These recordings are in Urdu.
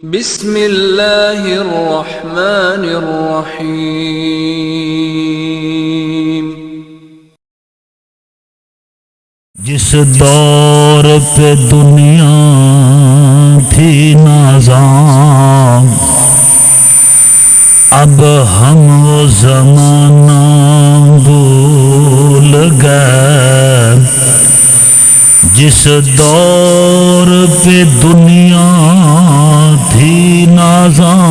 بسم اللہ الرحمن الرحیم۔ جس دور پہ دنیا تھی نازاں، اب ہم وہ زمانہ بھول گئے۔ جس دور پہ دنیا تھی نازاں،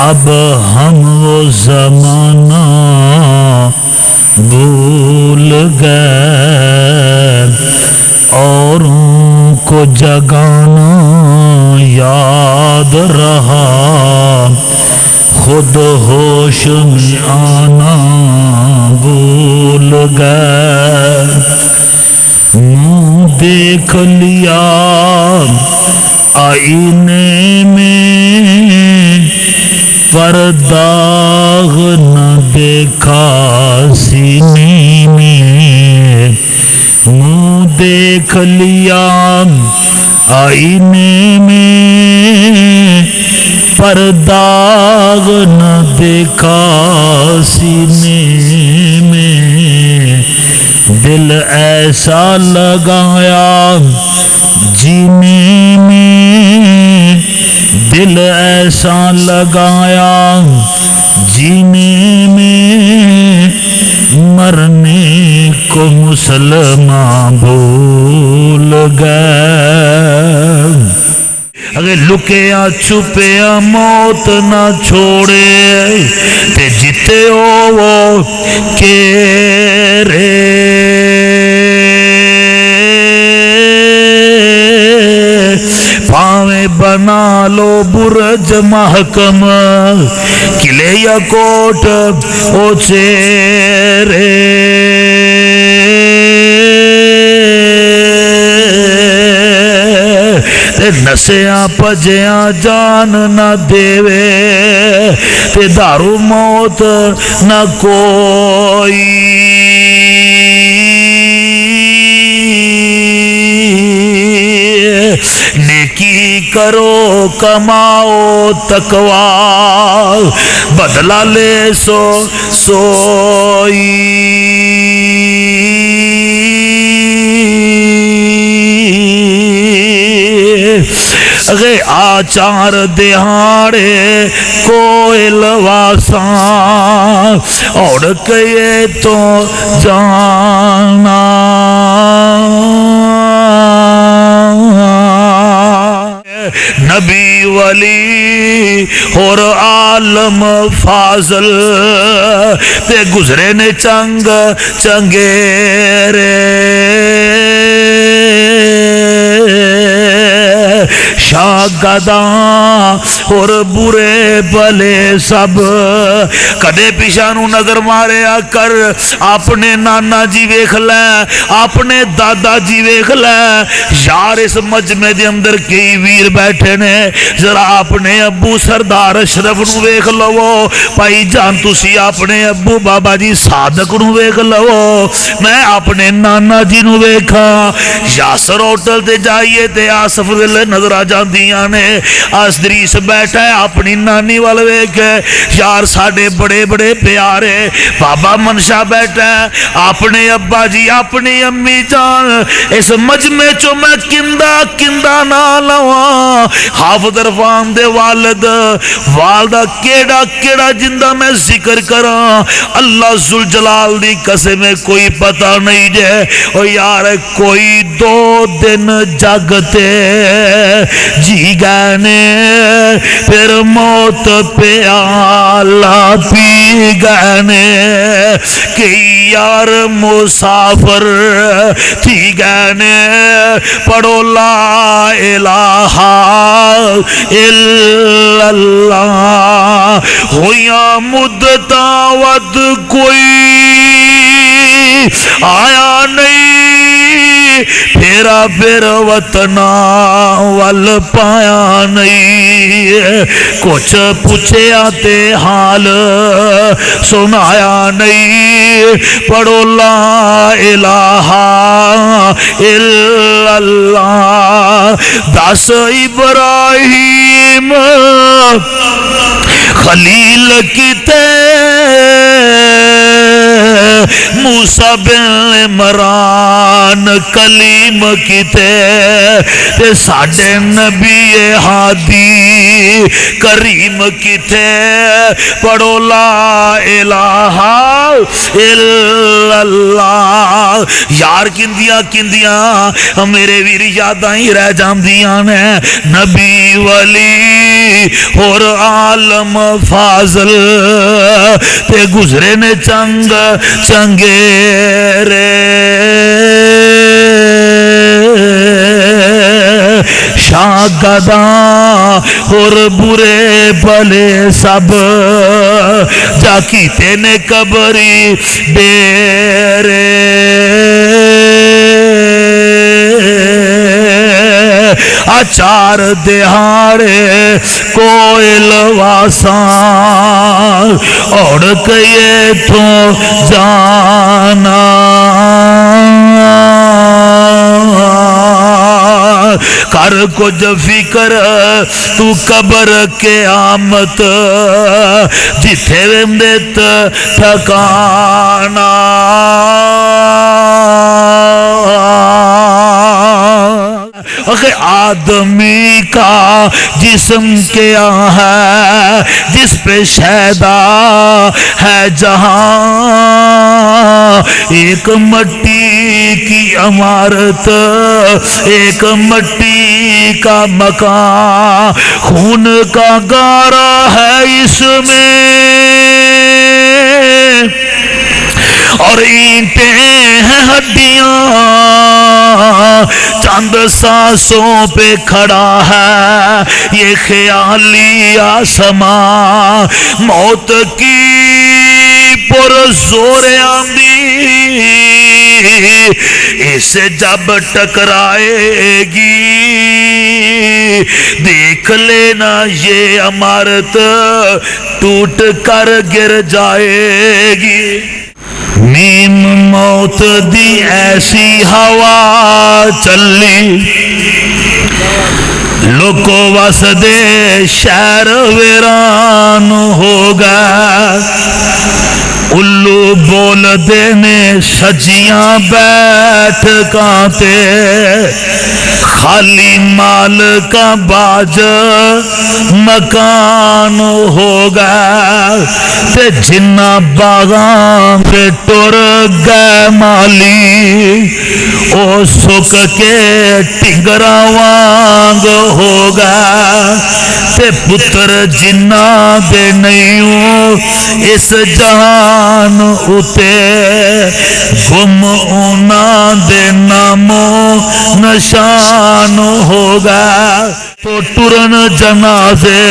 اب ہم وہ زمانہ بھول گئے۔ اوروں کو جگانا یاد رہا، خود ہوش میں آنا بھول گئے۔ منہ دیکھ لیا آئینے میں، پر داغ نہ دیکھا سینے میں۔ منہ دیکھ لیا آئینے میں، پر داغ نہ دیکھا سینے میں۔ دل ایسا لگایا جینے میں، دل ایسا لگایا جینے میں، مرنے کو مسلمان بھول گئے۔ اگر لکیا چھپیا موت نہ چھوڑے، تے جتے ہو وہ کیرے۔ پاویں بنا لو برج محکم، قلعے یا کوٹ او چیرے۔ نسیاں پجیاں جان نہ دیوے، تے دارو موت نہ کوئی۔ نیکی کرو کماؤ تقوی، بدلہ لے سو سوئی۔ اگے آچار دہاڑے کوئل واساں، اوڑ کے تو جانا۔ نبی ولی اور عالم فاضل، تے گزرے نے چنگ چنگیرے۔ شاگرداں اور برے بلے سب، کدے پیشانو نظر ماریا کر، اپنے نانا جی ویکھ لے، اپنے دادا جی ویکھ لے۔ یار اس مجمع دے اندر کئی ویر بیٹھے نے، ذرا اپنے ابو سردار اشرف نو ویکھ لو، بھائی جان تسی اپنے ابو بابا جی صادق نو ویکھ لو، میں اپنے نانا جی نو ویکھا۔ یاسر ہوٹل تے جائیے تے آصف دل نظر آ جاندیاں نے۔ آسدریس بیٹھا ہے اپنی نانی وال ویکھے، یار ساڈے بڑے بڑے پیارے۔ بابا منشا بیٹھا ہے اپنے ابا جی اپنی امی جان۔ اس مجمع چو میں کندہ نہ لواں، حافظ عرفان دے والد والدہ کیڑا جندہ میں ذکر کراں۔ اللہ ذوالجلال دی قسم میں کوئی پتہ نہیں جے۔ او یار کوئی 2 دن جگتے جی گانے، پھر موت پیالہ پی گانے۔ کئی یار مسافر تھی گانے، پڑھو لا الہ الا اللہ۔ ہویا مدتا ود کوئی آیا نہیں، پھر میرا پھر وطنا ول پایا نہیں، کچھ پوچھیا تے حال سنایا نہیں، پڑھو لا الہ الا اللہ۔ دس ابراہیم خلیل کتے، موسیٰ بن عمران کلیم کتے، تے ساڈے نبی ہادی کریم کتے، پڑھو لا الہ الا اللہ۔ یار کندیاں کندیاں میرے ویر یاداں ہی رہ جاندیاں نے، نبی ولی اور عالم فاضل تے گزرے نے چنگ چنگیرے، شاگرداں اور برے بھلے سب جا کیتے نے قبری ڈیرے، چار دہاڑے کوئل واساں اوڑ کئے تو جانا، کر کچھ فکر تو قبر قیامت جتھے ویندت ٹھکانا، آدمی کا جسم کیا ہے جس پہ شیدا ہے جہاں، ایک مٹی کی عمارت ایک مٹی کا مکان، خون کا گارا ہے اس میں اور اینٹیں ہیں ہڈیاں، چند سانسوں پہ کھڑا ہے یہ خیالی آسمان، موت کی پرزور آندی اسے جب ٹکرائے گی، دیکھ لینا یہ عمارت ٹوٹ کر گر جائے گی۔ نیم موت دی ایسی ہوا چلی، لوکو وسدے شہر ویران ہو گئے، الو بول دینے سجیاں بیٹھ کانتے، خالی مال کا باج مکان ہو گئے، تے جنہ باغاں پہ ٹر گئے مالی، او سک کے ٹنگرا وانگ ہو گئے، تے پتر جنہ دے نیوں اس جہان اتے، گم اونا دے نامو نشان ہو گئے، تو ٹرن جنازے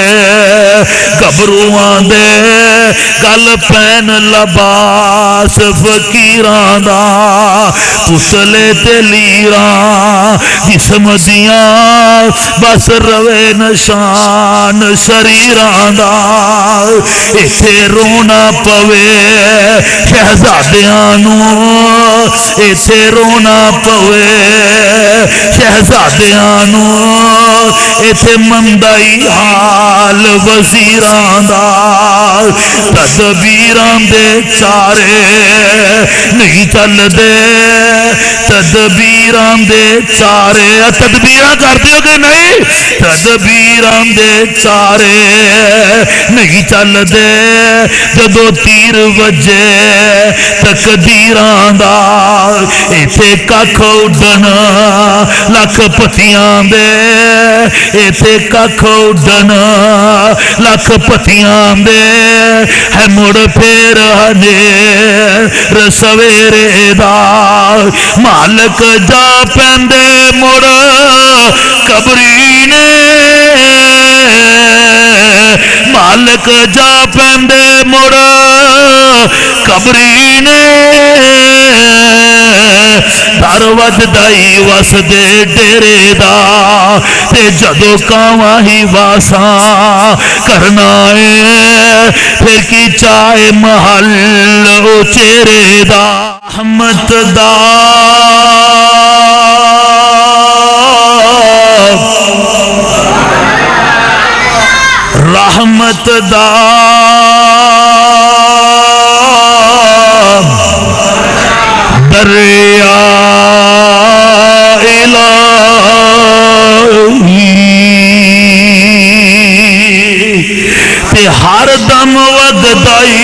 گبروان دے گل پین لباس فقیران دا، پسلے تے لیران جسم دیاں بس روے نشان شریران دا، ایتھے رونا پوے شہزادیاں، ایتھے رونا پوے شہزادیاں، ایتھے مندائی حال وزیران دا، تدبیران دے چارے نہیں چل دے، تدبیران دے چارے، تدبیران کرتے ہو کہ نہیں، تدبیران دے چارے نہیں چل دے، جدو تیر وجے تقدیران دا، ایتھے ککھ اڈنا لکھ پتیاں دے، ایتھے ککھ اڈنا لکھ پتیاں دے، ہے مڑ پھر ہنیر سویرے دا، مالک جا پیندے مڑ قبری نے، مالک جا پیندے مڑ قبری نے، در وجدا ہی وسدے ڈیرے دا تے جدو کاواں ہی واساں کرنا ہے پھر کی چاہے محل او چہرے دا رحمت دا رحمت دا دریا الہی تے ہر دم وگدائی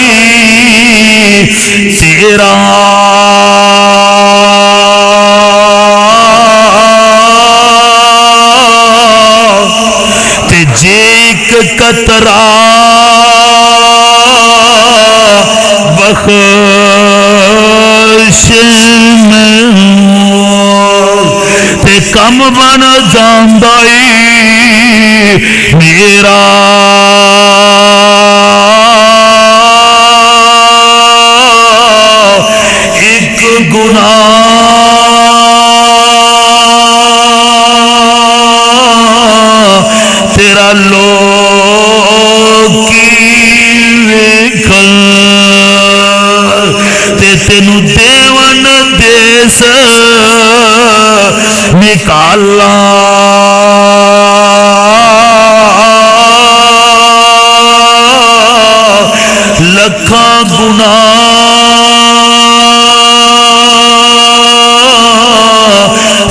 تیرا تے جیک قطرہ بخش میں تے کم بن جاندائی میرا ایک گناہ تیرا لوگ کی ویکھن تے تینو دیون دیس نکالا لکھاں گناہ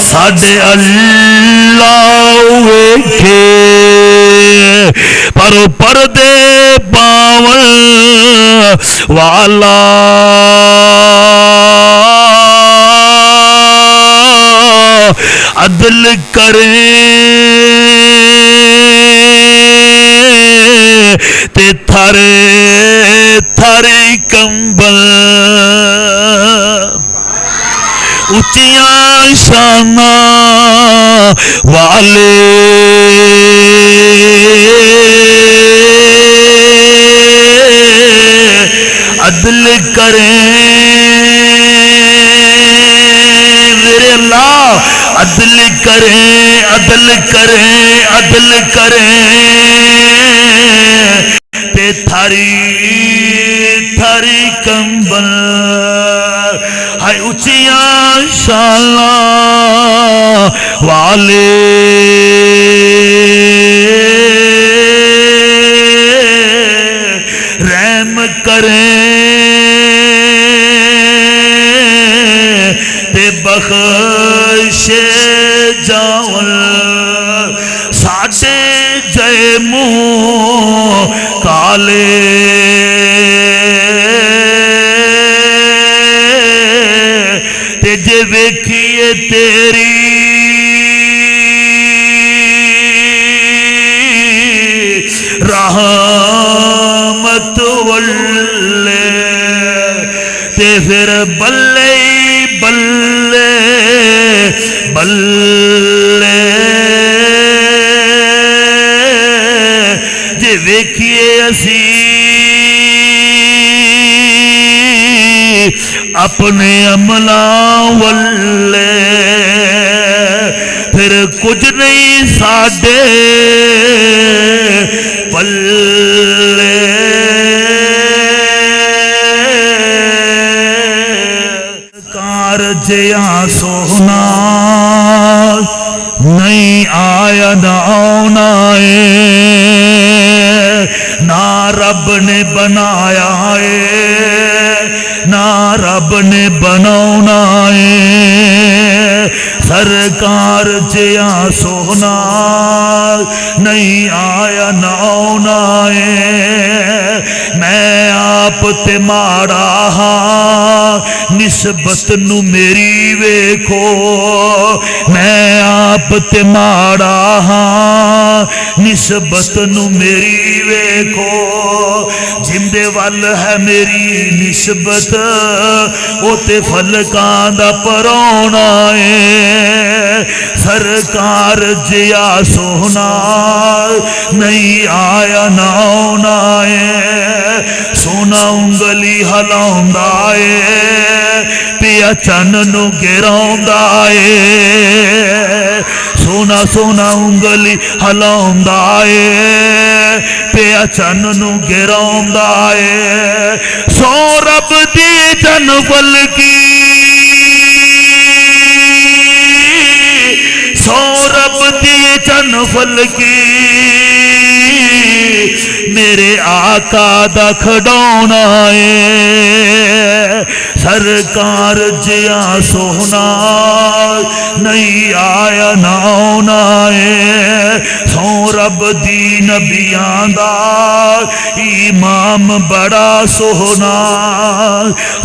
ساڈے اللہ ویکھے پر پردے پاون والا عدل کرے تے تھرے تھرے کمبل اچیاں شاناں والے عدل کریں میرے اللہ عدل کریں عدل کریں عدل کریں تے تھاری تھاری کمبل ہائے اچیاں شاناں والے رحم کریں تے بخش جاون ساڈے جے منہ کالے تے جے ویکھیے تیری رحمت واللے تے پھر بلے بلے بلے جے ویکھیے اسی اپنے عملاں واللے پھر کچھ نہیں ساڈے پلے کار جیاں سونا نہیں آیا نہ آنا ہے نہ رب نے بنایا ہے نہ رب نے بناونا ہے سرکار جیاں سونا نہیں آیا نہ آنا ہے میں آپ تے ماڑا ہاں نسبت نو میری ویکھو میں آپ تے ماڑا ہاں نسبت نو میری ویکھو جندے ول ہے میری نسبت او تے فلکاں دا پرونا ہے سرکار جیا سونا نہیں آیا نہ آنا ہے سونا انگلی ہلاوندا ہے پیا چن نو گراوندا ہے سونا سونا انگلی ہلاوندا ہے پیا چن نو گراوندا ہے سو رب دی جن فلکی سو رب دی جن فلکی میرے آقا دا کھڈونا ہے سرکار جیا سونا نہیں آیا نہ آنا ہے سو رب دی نبیاں دا امام بڑا سونا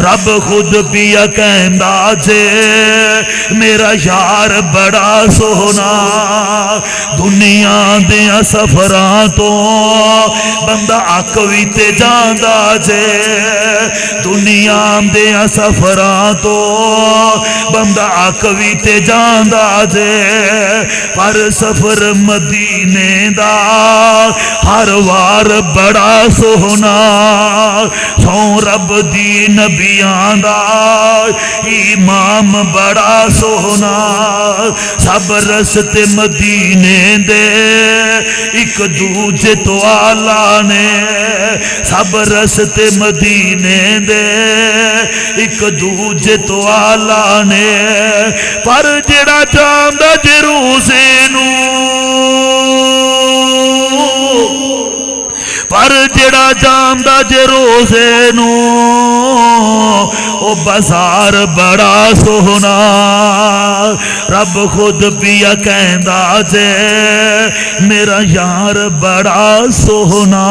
رب خود پیا کہندا جے میرا یار بڑا سونا دنیا دیا سفراں تو بندہ اک وی تے جاندا جے دنیا دیا سفراں تو بندہ اک وی تے جاندا جے پر سفر مدینے دا ہر وار بڑا سونا سو رب دی نبیاں دا امام بڑا سونا سب رستے مدینے دے ایک دوجے تو آلہ نے سب رستے مدینے دے ایک دوجے تو آلہ نے پر جڑا چاہندا جروسے نو پر جڑا جاندا جے روزے نو او بازار بڑا سونا رب خود پیا کہندا جے میرا یار بڑا سونا